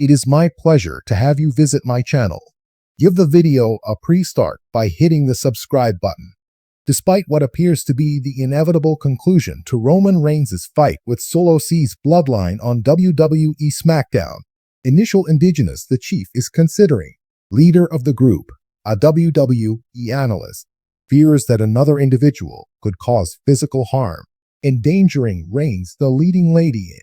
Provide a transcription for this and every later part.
it is my pleasure to have you visit my channel. Give the video a pre-start by hitting the subscribe button. Despite what appears to be the inevitable conclusion to Roman Reigns' fight with Solo C's bloodline on WWE SmackDown, initial indigenous the Chief is considering, leader of the group, a WWE analyst, fears that another individual could cause physical harm, endangering Reigns, the leading lady in.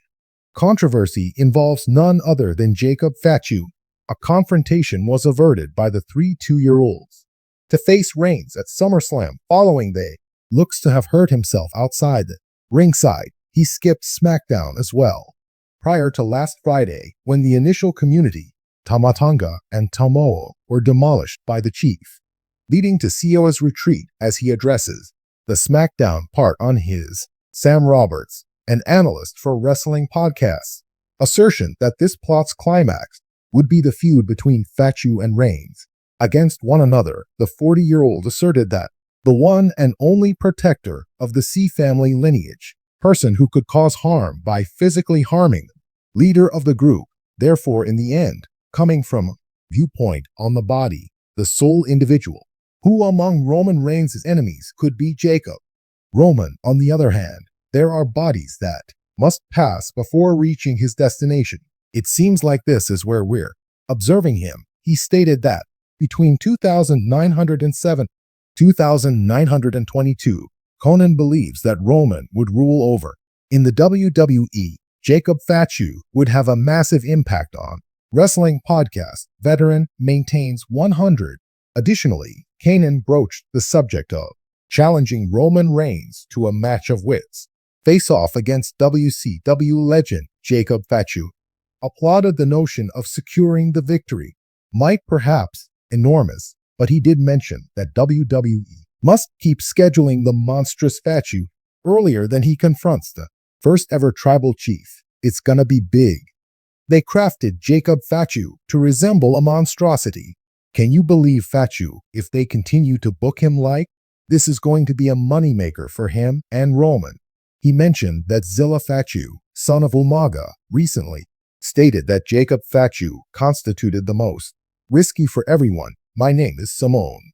Controversy involves none other than Jacob Fatu. A confrontation was averted by the 2-year-olds. To face Reigns at SummerSlam following they looks to have hurt himself outside the ringside. He skipped SmackDown as well. Prior to last Friday, when the initial community, Tamatanga and Tomoe, were demolished by the Chief, leading to Sikoa's retreat as he addresses the SmackDown part on his Sam Roberts, an analyst for wrestling podcasts, assertion that this plot's climax would be the feud between Fatu and Reigns. Against one another, the 40-year-old asserted that the one and only protector of the C family lineage, person who could cause harm by physically harming them, leader of the group, therefore in the end, coming from a viewpoint on the body, the sole individual, who among Roman Reigns' enemies could be Jacob. Roman, on the other hand, there are bodies that must pass before reaching his destination. It seems like this is where we're observing him. He stated that between 2907 and 2922, Conan believes that Roman would rule over. In the WWE, Jacob Fatu would have a massive impact on. Wrestling podcast veteran maintains 100. Additionally, Conan broached the subject of challenging Roman Reigns to a match of wits. Face-off against WCW legend Jacob Fatu applauded the notion of securing the victory. Might perhaps enormous, but he did mention that WWE must keep scheduling the monstrous Fatu earlier than he confronts the first ever tribal chief. It's gonna be big. They crafted Jacob Fatu to resemble a monstrosity. Can you believe Fatu if they continue to book him like? This is going to be a moneymaker for him and Roman. He mentioned that Zilla Fatu, son of Umaga, recently stated that Jacob Fatu constituted the most risky for everyone. My name is Simone.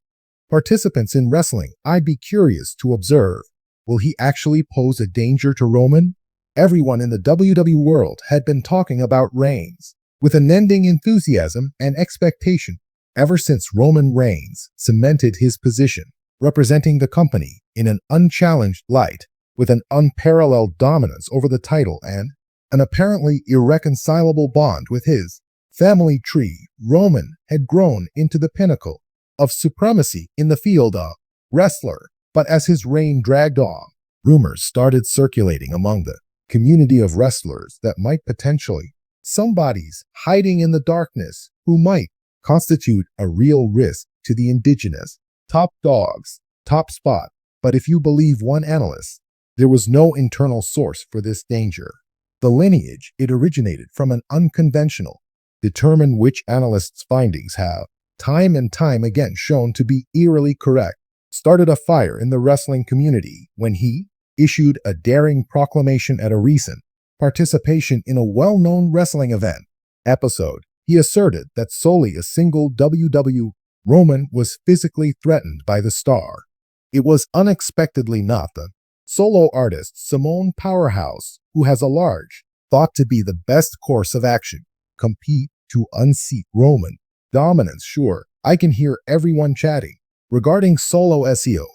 Participants in wrestling, I'd be curious to observe. Will he actually pose a danger to Roman? Everyone in the WWE world had been talking about Reigns with unending enthusiasm and expectation ever since Roman Reigns cemented his position, representing the company in an unchallenged light with an unparalleled dominance over the title and an apparently irreconcilable bond with his family tree. Roman had grown into the pinnacle of supremacy in the field of wrestler, but as his reign dragged on, rumors started circulating among the community of wrestlers that might potentially somebody's hiding in the darkness who might constitute a real risk to the indigenous top dogs, top spot. But if you believe one analyst, there was no internal source for this danger. The lineage it originated from an unconventional, determine which analysts' findings have, time and time again shown to be eerily correct, started a fire in the wrestling community when he issued a daring proclamation at a recent participation in a well-known wrestling event episode. He asserted that solely a single WWE Roman was physically threatened by the star. It was unexpectedly not the solo artist Simone Powerhouse, who has a large, thought to be the best course of action, compete to unseat Roman dominance. Sure, I can hear everyone chatting regarding solo SEO.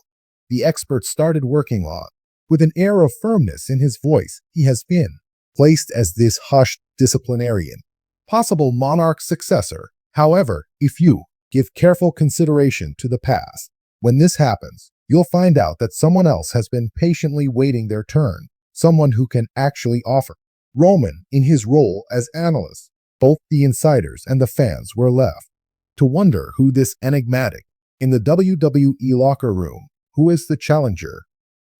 The expert started working on. With an air of firmness in his voice, he has been placed as this hushed disciplinarian, possible monarch successor. However, if you give careful consideration to the past, when this happens, you'll find out that someone else has been patiently waiting their turn, someone who can actually offer. Roman, in his role as analyst, both the insiders and the fans were left to wonder who this enigmatic, in the WWE locker room, who is the challenger,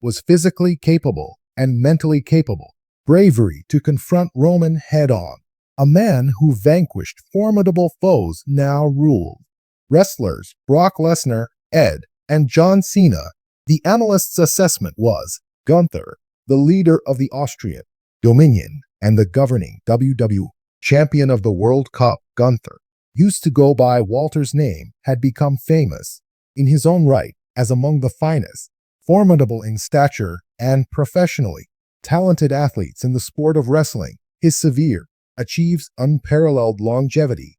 was physically capable and mentally capable, bravery to confront Roman head-on. A man who vanquished formidable foes now ruled. Wrestlers Brock Lesnar, Ed, and John Cena. The analyst's assessment was Gunther, the leader of the Austrian Dominion and the governing WWE champion of the World Cup, Gunther, used to go by Walter's name, had become famous in his own right as among the finest, formidable in stature, and professionally talented athletes in the sport of wrestling. His severe achieves unparalleled longevity.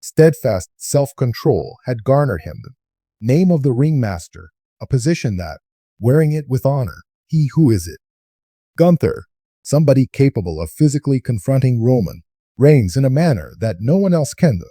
Steadfast self-control had garnered him the name of the ringmaster, a position that, wearing it with honor, he who is it. Gunther, somebody capable of physically confronting Roman Reigns in a manner that no one else can. The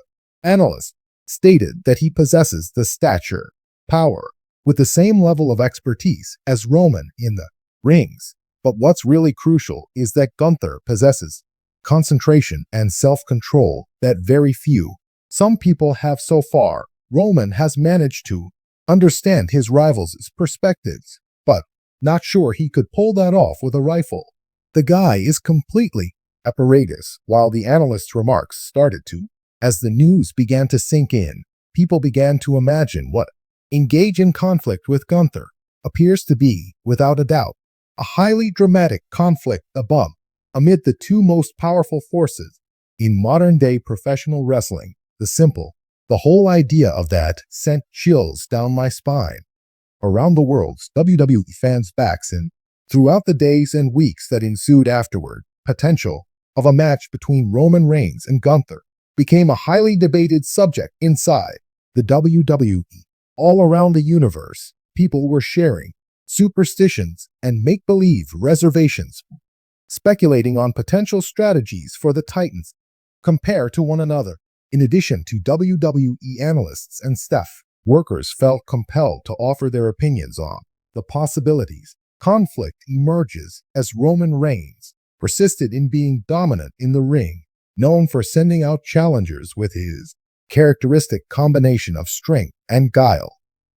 analyst stated that he possesses the stature, power, with the same level of expertise as Roman in the rings. But what's really crucial is that Gunther possesses concentration and self-control that very few, some people have so far. Roman has managed to understand his rivals' perspectives, but not sure he could pull that off with a rifle. The guy is completely apparatus. While the analyst's remarks started to, as the news began to sink in, people began to imagine what engage in conflict with Gunther appears to be, without a doubt, a highly dramatic conflict amid the two most powerful forces in modern-day professional wrestling. The whole idea of that sent chills down my spine. Around the world's WWE fans' backs and throughout the days and weeks that ensued afterward, potential of a match between Roman Reigns and Gunther became a highly debated subject inside the WWE. All around the universe, people were sharing superstitions and make-believe reservations, speculating on potential strategies for the Titans compare to one another. In addition to WWE analysts and staff, workers felt compelled to offer their opinions on the possibilities. Conflict emerges as Roman Reigns persisted in being dominant in the ring, known for sending out challengers with his characteristic combination of strength and guile.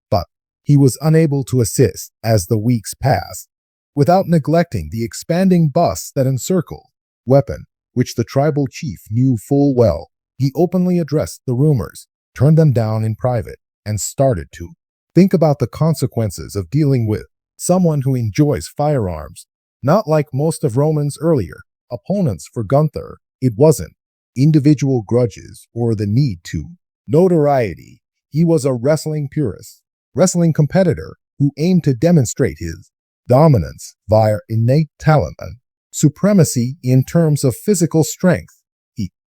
But he was unable to assist as the weeks passed, without neglecting the expanding bust that encircled weapon, which the tribal chief knew full well. He openly addressed the rumors, turned them down in private, and started to think about the consequences of dealing with someone who enjoys firearms. Not like most of Roman's earlier opponents for Gunther, it wasn't individual grudges or the need to notoriety. He was a wrestling purist, wrestling competitor who aimed to demonstrate his dominance via innate talent and supremacy in terms of physical strength.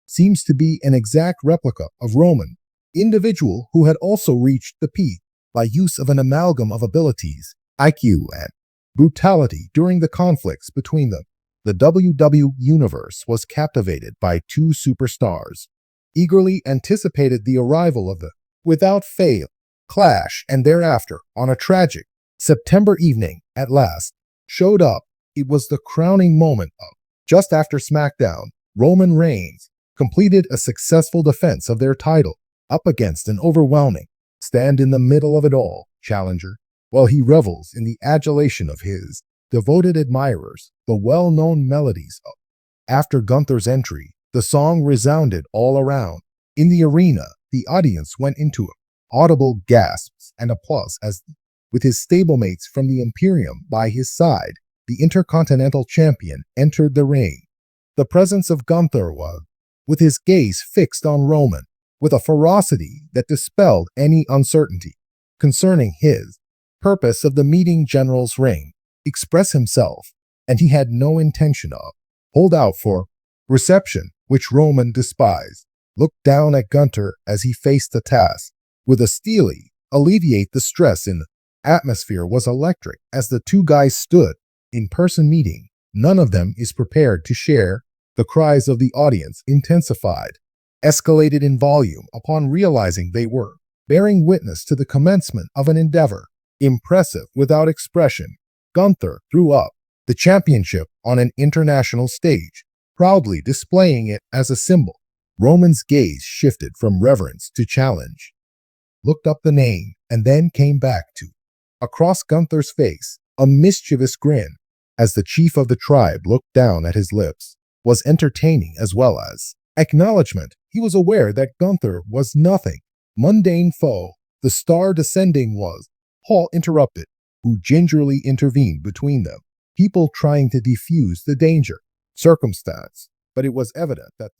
Seems to be an exact replica of Roman, individual who had also reached the peak by use of an amalgam of abilities, IQ, and brutality during the conflicts between them. The WWE Universe was captivated by two superstars, eagerly anticipated the arrival of the without fail clash, and thereafter, on a tragic September evening, at last showed up. It was the crowning moment of just after SmackDown. Roman Reigns completed a successful defense of their title up against an overwhelming stand in the middle of it all challenger, while he revels in the adulation of his devoted admirers. The well-known melodies of after Gunther's entry, the song resounded all around. In the arena, the audience went into audible gasps and applause as, with his stablemates from the Imperium by his side, the Intercontinental Champion entered the ring. The presence of Gunther was, with his gaze fixed on Roman, with a ferocity that dispelled any uncertainty concerning his purpose of the meeting. General's ring express himself, and he had no intention of hold out for reception, which Roman despised. Looked down at Gunther as he faced the task with a steely alleviate the stress in the atmosphere was electric as the two guys stood in person meeting. None of them is prepared to share. The cries of the audience intensified, escalated in volume upon realizing they were bearing witness to the commencement of an endeavor. Impressive without expression, Gunther threw up the championship on an international stage, proudly displaying it as a symbol. Roman's gaze shifted from reverence to challenge, looked up the name, and then came back to across Gunther's face, a mischievous grin, as the chief of the tribe looked down at his lips. Was entertaining as well as acknowledgement. He was aware that Gunther was nothing mundane foe. The star descending was Paul interrupted, who gingerly intervened between them, people trying to defuse the danger circumstance. But it was evident that